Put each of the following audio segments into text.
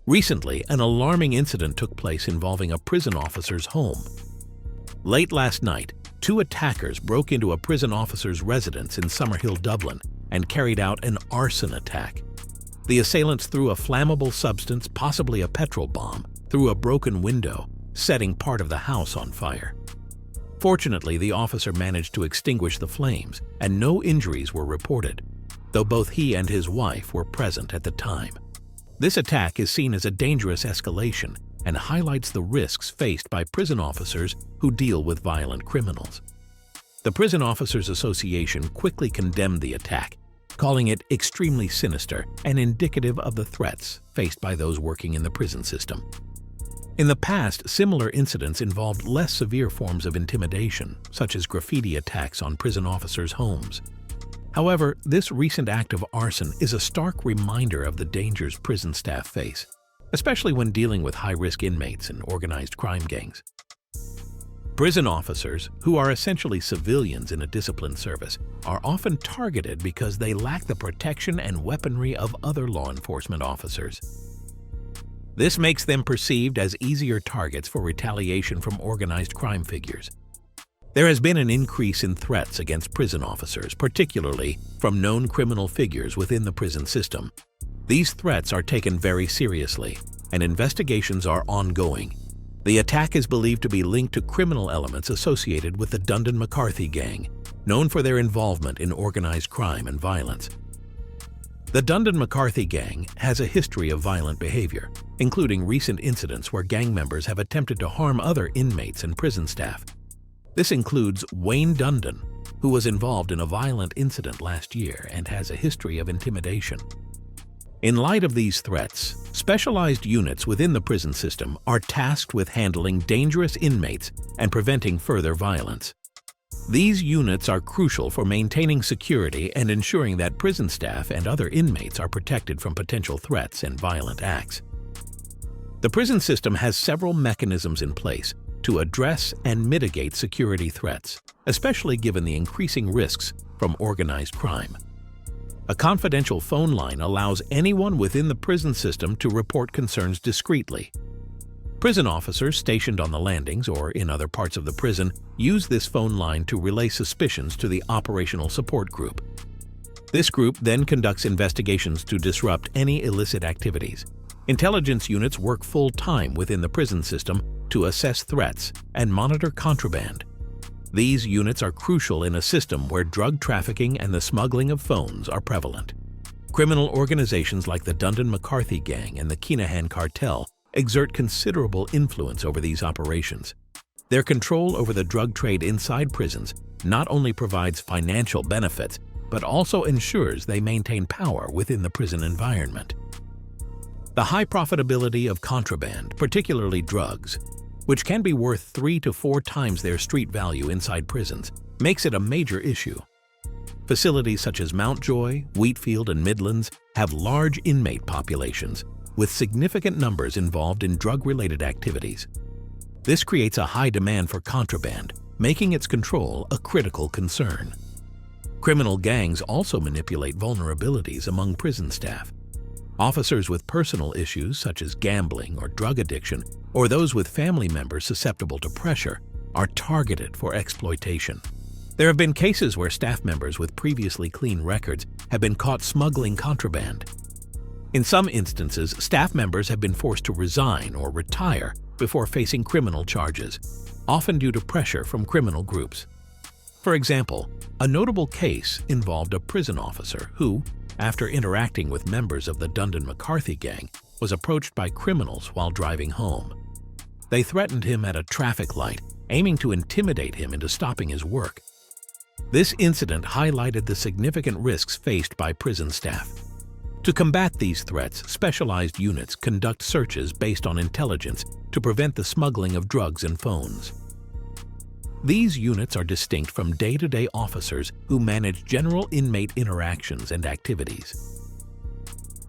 Recently, an alarming incident took place involving a prison officer's home. Late last night, two attackers broke into a prison officer's residence in Summerhill, Dublin, and carried out an arson attack. The assailants threw a flammable substance, possibly a petrol bomb, through a broken window, setting part of the house on fire. Fortunately, the officer managed to extinguish the flames, and no injuries were reported, though both he and his wife were present at the time. This attack is seen as a dangerous escalation and highlights the risks faced by prison officers who deal with violent criminals. The Prison Officers Association quickly condemned the attack, calling it extremely sinister and indicative of the threats faced by those working in the prison system. In the past, similar incidents involved less severe forms of intimidation, such as graffiti attacks on prison officers' homes. However, this recent act of arson is a stark reminder of the dangers prison staff face, especially when dealing with high-risk inmates and organized crime gangs. Prison officers, who are essentially civilians in a disciplined service, are often targeted because they lack the protection and weaponry of other law enforcement officers. This makes them perceived as easier targets for retaliation from organized crime figures. There has been an increase in threats against prison officers, particularly from known criminal figures within the prison system. These threats are taken very seriously, and investigations are ongoing. The attack is believed to be linked to criminal elements associated with the Dundon-McCarthy gang, known for their involvement in organized crime and violence. The Dundon-McCarthy gang has a history of violent behavior, including recent incidents where gang members have attempted to harm other inmates and prison staff. This includes Wayne Dundon, who was involved in a violent incident last year and has a history of intimidation. In light of these threats, specialized units within the prison system are tasked with handling dangerous inmates and preventing further violence. These units are crucial for maintaining security and ensuring that prison staff and other inmates are protected from potential threats and violent acts. The prison system has several mechanisms in place to address and mitigate security threats, especially given the increasing risks from organized crime. A confidential phone line allows anyone within the prison system to report concerns discreetly. Prison officers stationed on the landings or in other parts of the prison use this phone line to relay suspicions to the Operational Support Group. This group then conducts investigations to disrupt any illicit activities. Intelligence units work full-time within the prison system to assess threats and monitor contraband. These units are crucial in a system where drug trafficking and the smuggling of phones are prevalent. Criminal organizations like the Dundon-McCarthy gang and the Kinahan cartel exert considerable influence over these operations. Their control over the drug trade inside prisons not only provides financial benefits, but also ensures they maintain power within the prison environment. The high profitability of contraband, particularly drugs, which can be worth 3 to 4 times their street value inside prisons, makes it a major issue. Facilities such as Mountjoy, Wheatfield, and Midlands have large inmate populations, with significant numbers involved in drug-related activities. This creates a high demand for contraband, making its control a critical concern. Criminal gangs also manipulate vulnerabilities among prison staff. Officers with personal issues such as gambling or drug addiction, or those with family members susceptible to pressure, are targeted for exploitation. There have been cases where staff members with previously clean records have been caught smuggling contraband. In some instances, staff members have been forced to resign or retire before facing criminal charges, often due to pressure from criminal groups. For example, a notable case involved a prison officer who, after interacting with members of the Dundon-McCarthy gang, was approached by criminals while driving home. They threatened him at a traffic light, aiming to intimidate him into stopping his work. This incident highlighted the significant risks faced by prison staff. To combat these threats, specialized units conduct searches based on intelligence to prevent the smuggling of drugs and phones. These units are distinct from day-to-day officers who manage general inmate interactions and activities.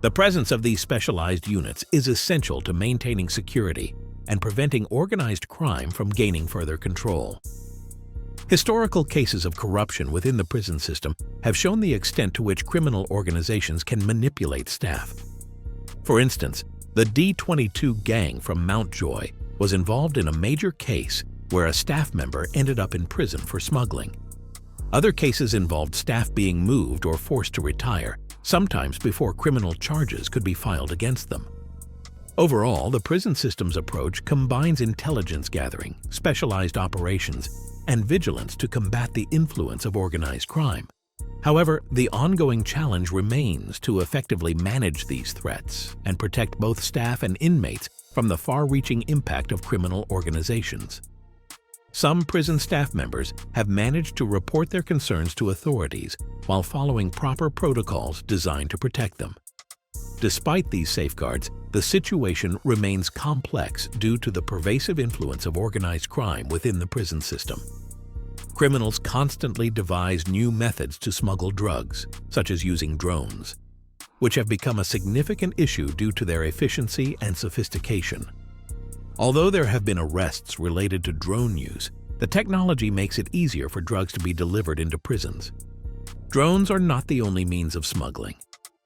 The presence of these specialized units is essential to maintaining security and preventing organized crime from gaining further control. Historical cases of corruption within the prison system have shown the extent to which criminal organizations can manipulate staff. For instance, The D22 gang from Mountjoy was involved in a major case where a staff member ended up in prison for smuggling. Other cases involved staff being moved or forced to retire, sometimes before criminal charges could be filed against them. Overall, the prison system's approach combines intelligence gathering, specialized operations, and vigilance to combat the influence of organized crime. However, the ongoing challenge remains to effectively manage these threats and protect both staff and inmates from the far-reaching impact of criminal organizations. Some prison staff members have managed to report their concerns to authorities while following proper protocols designed to protect them. Despite these safeguards, the situation remains complex due to the pervasive influence of organized crime within the prison system. Criminals constantly devise new methods to smuggle drugs, such as using drones, which have become a significant issue due to their efficiency and sophistication. Although there have been arrests related to drone use, the technology makes it easier for drugs to be delivered into prisons. Drones are not the only means of smuggling.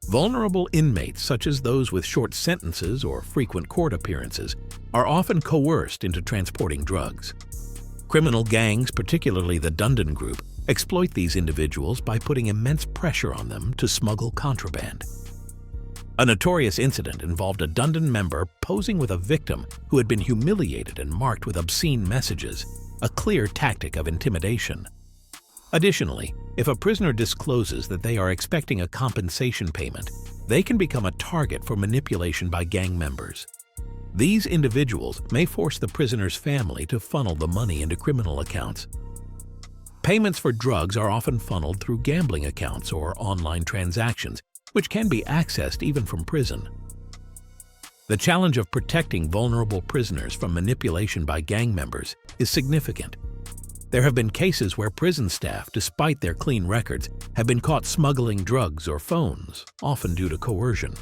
Vulnerable inmates, such as those with short sentences or frequent court appearances, are often coerced into transporting drugs. Criminal gangs, particularly the Dundon group, exploit these individuals by putting immense pressure on them to smuggle contraband. A notorious incident involved a Dundon member posing with a victim who had been humiliated and marked with obscene messages, a clear tactic of intimidation. Additionally, if a prisoner discloses that they are expecting a compensation payment, they can become a target for manipulation by gang members. These individuals may force the prisoner's family to funnel the money into criminal accounts. Payments for drugs are often funneled through gambling accounts or online transactions, which can be accessed even from prison. The challenge of protecting vulnerable prisoners from manipulation by gang members is significant. There have been cases where prison staff, despite their clean records, have been caught smuggling drugs or phones, often due to coercion.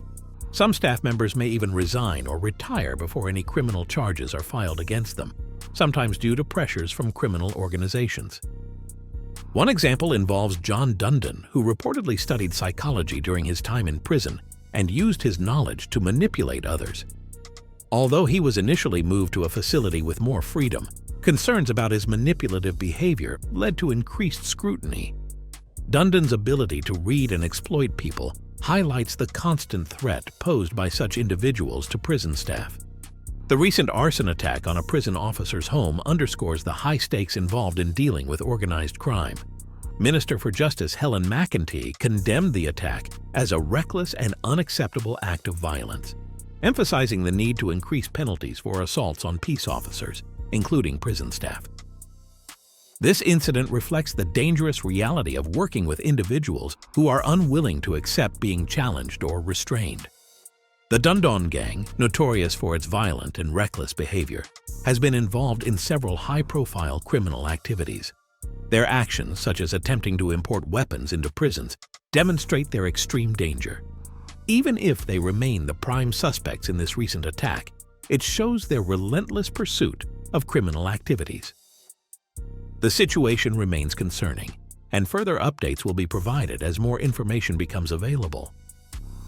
Some staff members may even resign or retire before any criminal charges are filed against them, sometimes due to pressures from criminal organizations. One example involves John Dundon, who reportedly studied psychology during his time in prison and used his knowledge to manipulate others. Although he was initially moved to a facility with more freedom, concerns about his manipulative behavior led to increased scrutiny. Dundon's ability to read and exploit people highlights the constant threat posed by such individuals to prison staff. The recent arson attack on a prison officer's home underscores the high stakes involved in dealing with organized crime. Minister for Justice Helen McCarthy condemned the attack as a reckless and unacceptable act of violence, emphasizing the need to increase penalties for assaults on peace officers, including prison staff. This incident reflects the dangerous reality of working with individuals who are unwilling to accept being challenged or restrained. The Dundon gang, notorious for its violent and reckless behavior, has been involved in several high-profile criminal activities. Their actions, such as attempting to import weapons into prisons, demonstrate their extreme danger. Even if they remain the prime suspects in this recent attack, it shows their relentless pursuit of criminal activities. The situation remains concerning, and further updates will be provided as more information becomes available.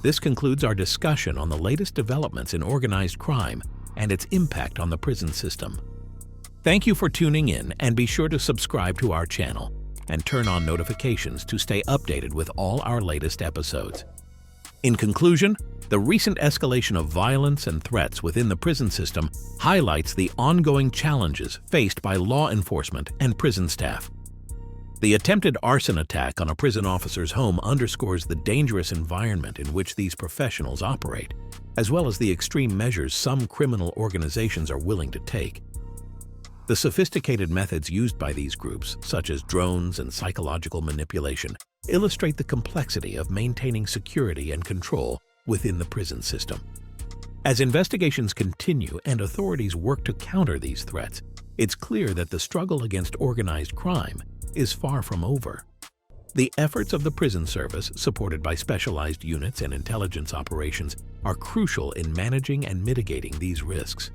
This concludes our discussion on the latest developments in organized crime and its impact on the prison system. Thank you for tuning in, and be sure to subscribe to our channel and turn on notifications to stay updated with all our latest episodes. In conclusion, the recent escalation of violence and threats within the prison system highlights the ongoing challenges faced by law enforcement and prison staff. The attempted arson attack on a prison officer's home underscores the dangerous environment in which these professionals operate, as well as the extreme measures some criminal organizations are willing to take. The sophisticated methods used by these groups, such as drones and psychological manipulation, illustrate the complexity of maintaining security and control within the prison system. As investigations continue and authorities work to counter these threats, it's clear that the struggle against organized crime is far from over. The efforts of the prison service, supported by specialized units and intelligence operations, are crucial in managing and mitigating these risks.